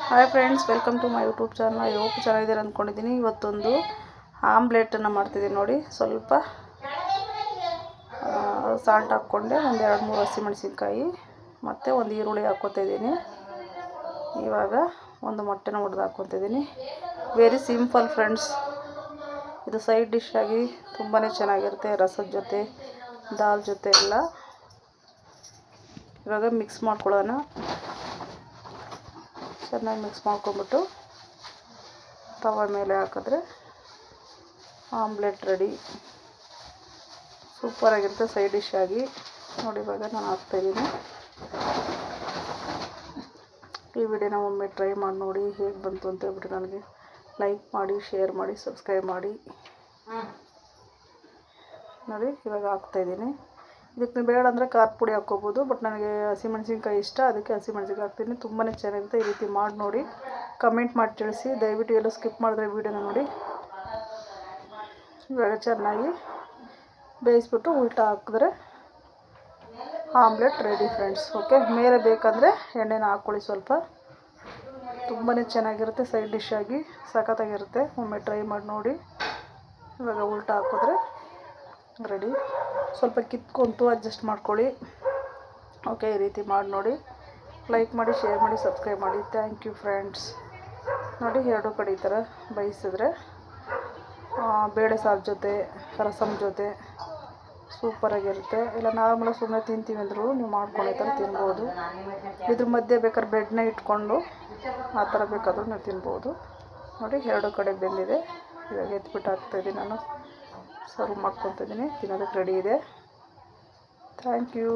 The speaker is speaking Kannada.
Hi friends, welcome to my YouTube channel. I hope ಚೆನ್ನಾಗಿದ್ದೀರ ಅಂದ್ಕೊಂಡಿದ್ದೀನಿ. ಇವತ್ತೊಂದು ಆಮ್ಲೆಟನ್ನು ಮಾಡ್ತಿದ್ದೀನಿ ನೋಡಿ. ಸ್ವಲ್ಪ ಸಾಲ್ಟ್ ಹಾಕ್ಕೊಂಡೆ, ಒಂದು 2-3 ಹಸಿಮೆಣಸಿನ್ಕಾಯಿ ಮತ್ತು ಒಂದು ಈರುಳ್ಳಿ ಹಾಕ್ಕೊತಿದ್ದೀನಿ. ಇವಾಗ ಒಂದು ಮೊಟ್ಟೆನ ಒಡೆದು ಹಾಕ್ಕೊತಿದ್ದೀನಿ. Very simple friends. ಇದು ಸೈಡ್ ಡಿಶ್ ಆಗಿ ತುಂಬಾ ಚೆನ್ನಾಗಿರುತ್ತೆ, ರಸದ ಜೊತೆ, ದಾಲ್ ಜೊತೆ ಎಲ್ಲ. ಇವಾಗ ಮಿಕ್ಸ್ ಮಾಡ್ಕೊಳ್ಳೋಣ. ಚೆನ್ನಾಗಿ ಮಿಕ್ಸ್ ಮಾಡ್ಕೊಂಬಿಟ್ಟು ತವ ಮೇಲೆ ಹಾಕಿದ್ರೆ ಆಮ್ಲೆಟ್ ರೆಡಿ. ಸೂಪರಾಗಿರುತ್ತೆ ಸೈಡ್ ಡಿಶ್ ಆಗಿ ನೋಡಿ. ಇವಾಗ ನಾನು ಹಾಕ್ತಾಯಿದ್ದೀನಿ. ಈ ವಿಡಿಯೋನ ಒಮ್ಮೆ ಟ್ರೈ ಮಾಡಿ ನೋಡಿ, ಹೇಗೆ ಬಂತು ಅಂತ ಹೇಳ್ಬಿಟ್ಟು ನನಗೆ ಲೈಕ್ ಮಾಡಿ, ಶೇರ್ ಮಾಡಿ, ಸಬ್ಸ್ಕ್ರೈಬ್ ಮಾಡಿ ನೋಡಿ. ಇವಾಗ ಹಾಕ್ತಾಯಿದ್ದೀನಿ. ಇದಕ್ಕೆ ಬೇಡ ಅಂದರೆ ಖಾರ ಪುಡಿ ಹಾಕ್ಕೋಬೋದು, ಬಟ್ ನನಗೆ ಹಸಿಮೆಣಸಿನ್ಕಾಯಿ ಇಷ್ಟ, ಅದಕ್ಕೆ ಹಸಿಮೆಣಸಿನ್ಕಾಯಿ ಹಾಕ್ತೀನಿ. ತುಂಬಾ ಚೆನ್ನಾಗಿರುತ್ತೆ. ಈ ರೀತಿ ಮಾಡಿ ನೋಡಿ, ಕಮೆಂಟ್ ಮಾಡಿ ತಿಳಿಸಿ. ದಯವಿಟ್ಟು ಎಲ್ಲೂ ಸ್ಕಿಪ್ ಮಾಡಿದ್ರೆ ವೀಡಿಯೋನ ನೋಡಿ. ಇವಾಗ ಚೆನ್ನಾಗಿ ಬೇಯಿಸ್ಬಿಟ್ಟು ಉಲ್ಟಾ ಹಾಕಿದ್ರೆ ಆಮ್ಲೆಟ್ ರೆಡಿ ಫ್ರೆಂಡ್ಸ್. ಓಕೆ, ಮೇಲೆ ಬೇಕಂದರೆ ಎಣ್ಣೆನ ಹಾಕ್ಕೊಳ್ಳಿ ಸ್ವಲ್ಪ. ತುಂಬಾ ಚೆನ್ನಾಗಿರುತ್ತೆ ಸೈಡ್ ಡಿಶ್ ಆಗಿ, ಸಖತ್ತಾಗಿರುತ್ತೆ. ಒಮ್ಮೆ ಟ್ರೈ ಮಾಡಿ ನೋಡಿ. ಇವಾಗ ಉಲ್ಟಾ ಹಾಕಿದ್ರೆ ರೆಡಿ. ಸ್ವಲ್ಪ ಕಿತ್ಕೊಂತು ಅಡ್ಜಸ್ಟ್ ಮಾಡ್ಕೊಳ್ಳಿ. ಓಕೆ, ಈ ರೀತಿ ಮಾಡಿ ನೋಡಿ. ಲೈಕ್ ಮಾಡಿ, ಶೇರ್ ಮಾಡಿ, ಸಬ್ಸ್ಕ್ರೈಬ್ ಮಾಡಿ. Thank you friends. ನೋಡಿ, ಎರಡು ಕಡೆ ಈ ಥರ ಬೇಯಿಸಿದ್ರೆ ಬೇಳೆ ಸಾರು ಜೊತೆ, ರಸಮ್ ಜೊತೆ ಸೂಪರಾಗಿರುತ್ತೆ. ಇಲ್ಲ ನಾರ್ಮಲಾಗಿ ಸುಮ್ಮನೆ ತಿಂತೀವಿ ಅಂದರೂ ನೀವು ಮಾಡ್ಕೊಂಡು ಈ ಥರ ತಿನ್ಬೋದು. ಇದ್ರ ಮಧ್ಯೆ ಬೇಕಾದ್ರೆ ಬ್ರೆಡ್ನ ಇಟ್ಕೊಂಡು ಆ ಥರ ಬೇಕಾದರೂ ನೀವು ತಿನ್ಬೋದು. ನೋಡಿ, ಎರಡು ಕಡೆ ಬೆಂದಿದೆ. ಇವಾಗ ಎತ್ಬಿಟ್ಟು ಹಾಕ್ತಾಯಿದ್ದೀನಿ. ನಾನು ಸರ್ವ್ ಮಾಡ್ಕೊತಿದ್ದೀನಿ. ತಿನ್ನೋದಕ್ಕೆ ರೆಡಿ ಇದೆ. Thank you.